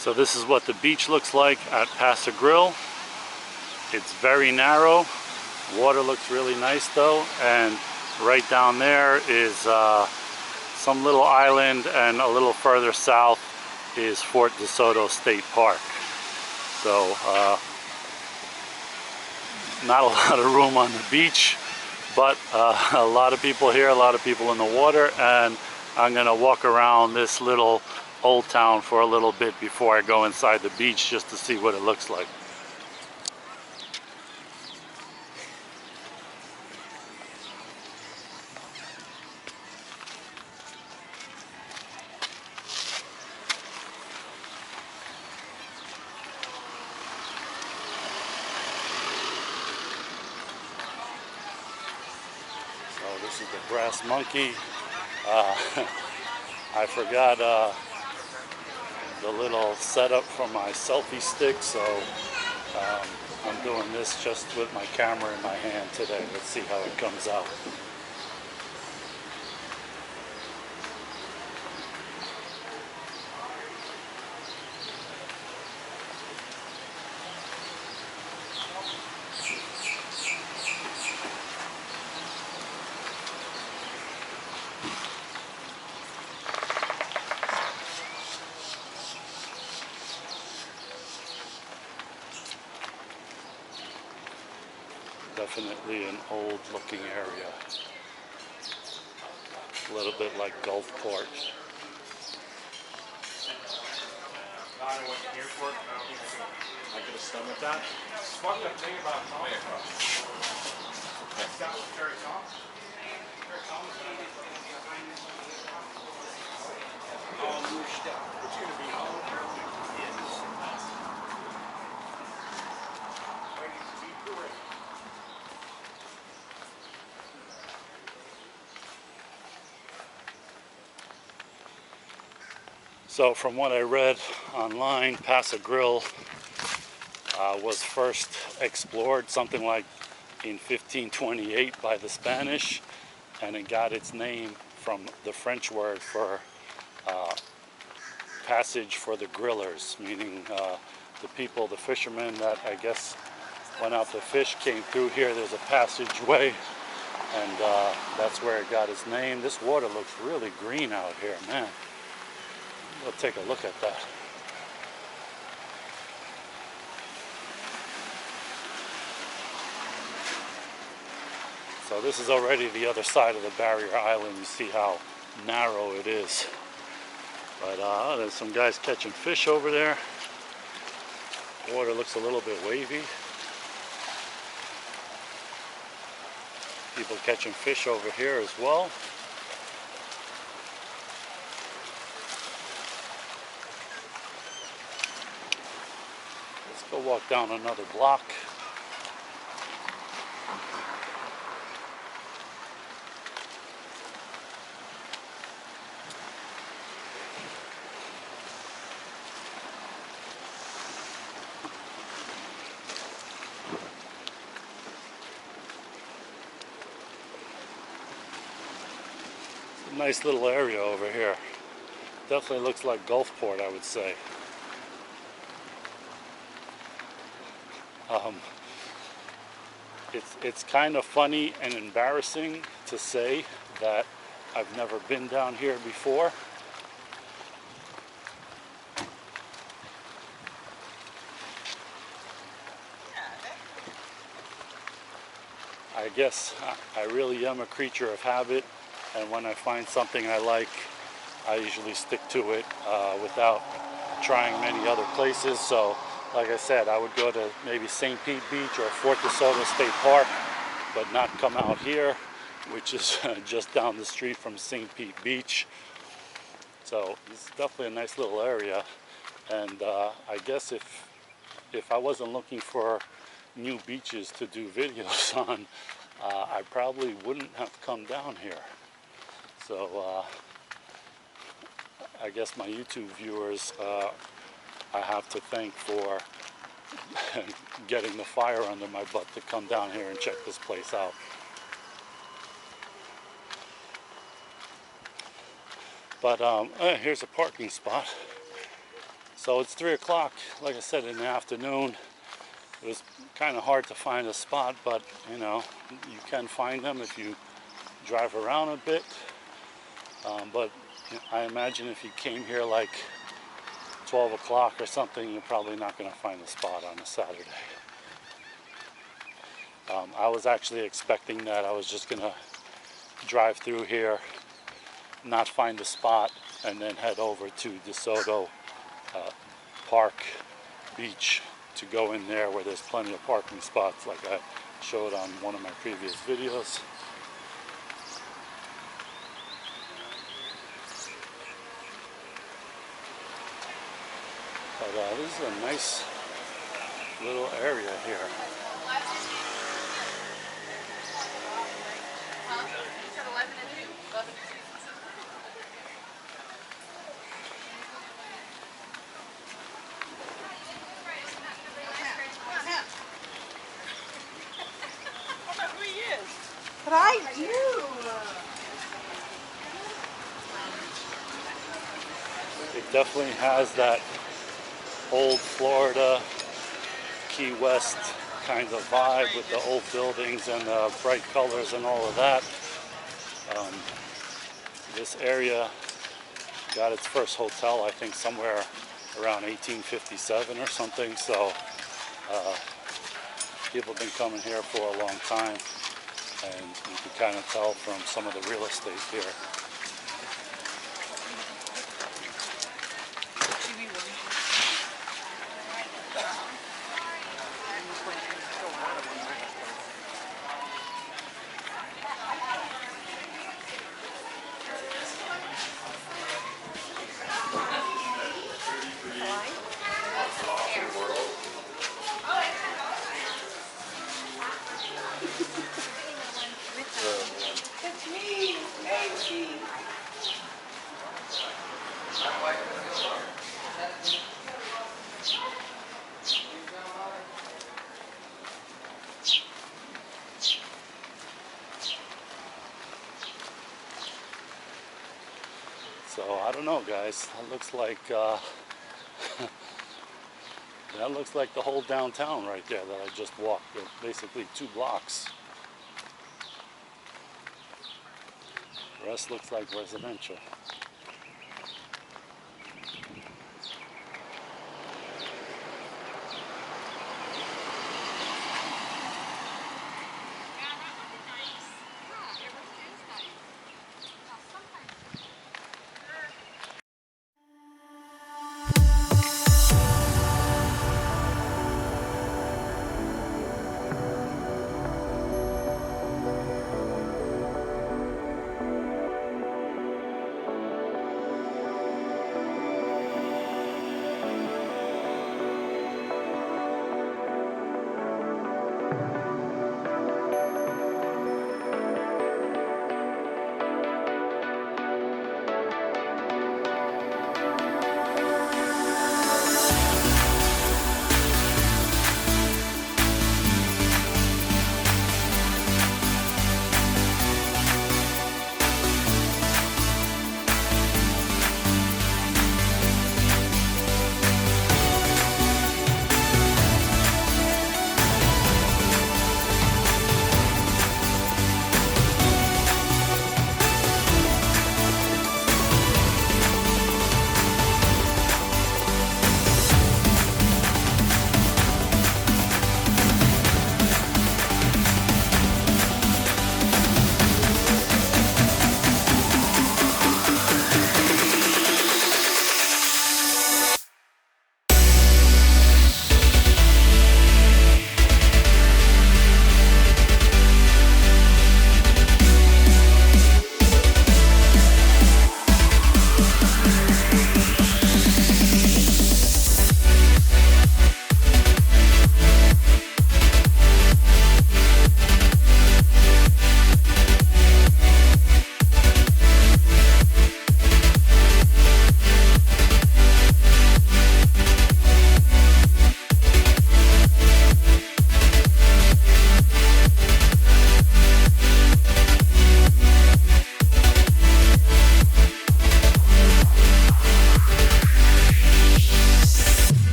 So this is what the beach looks like at Pass-A-Grille. It's very narrow. Water looks really nice though, and right down there is some little island, and a little further south is Fort DeSoto State Park. So not a lot of room on the beach, but a lot of people here, a lot of people in the water, and I'm gonna walk around this little old town for a little bit before I go inside the beach, just to see what it looks like. So this is the Brass Monkey. I forgot the little setup for my selfie stick, so I'm doing this just with my camera in my hand today. Let's see how it comes out. Definitely an old looking area. A little bit like Gulfport. I went to the airport. I could have stomached that. Fucked up thing about Tommy. That was Terry Thomas. Terry Thomas. Oh, new stuff. What's going to be home? So from what I read online, Pass-A-Grille was first explored something like in 1528 by the Spanish, and it got its name from the French word for passage for the grillers, meaning the people, the fishermen that I guess went out to fish came through here. There's a passageway, and that's where it got its name. This water looks really green out here, man. We'll take a look at that. So this is already the other side of the barrier island. You see how narrow it is. But there's some guys catching fish over there. Water looks a little bit wavy. People catching fish over here as well. Go walk down another block. It's a nice little area over here. Definitely looks like Gulfport, I would say. It's kind of funny and embarrassing to say that I've never been down here before. I guess I really am a creature of habit, and when I find something I like, I usually stick to it without trying many other places. So like I said, I would go to maybe St. Pete Beach or Fort DeSoto State Park, but not come out here, which is just down the street from St. Pete Beach. So it's definitely a nice little area. And I guess if I wasn't looking for new beaches to do videos on, I probably wouldn't have come down here. So I guess my YouTube viewers, I have to thank for getting the fire under my butt to come down here and check this place out. But here's a parking spot. So it's 3 o'clock, like I said, in the afternoon. It was kind of hard to find a spot, but you know, you can find them if you drive around a bit. But I imagine if you came here like 12 o'clock or something, you're probably not going to find a spot on a Saturday. I was actually expecting that I was just going to drive through here, not find a spot, and then head over to DeSoto Park Beach to go in there where there's plenty of parking spots like I showed on one of my previous videos. But this is a nice little area here. But I do. It definitely has that old Florida, Key West kind of vibe with the old buildings and the bright colors and all of that. This area got its first hotel, I think, somewhere around 1857 or something. So people have been coming here for a long time, and you can kind of tell from some of the real estate here. So I don't know, guys. That looks like that looks like the whole downtown right there that I just walked. Basically 2 blocks. The rest looks like residential.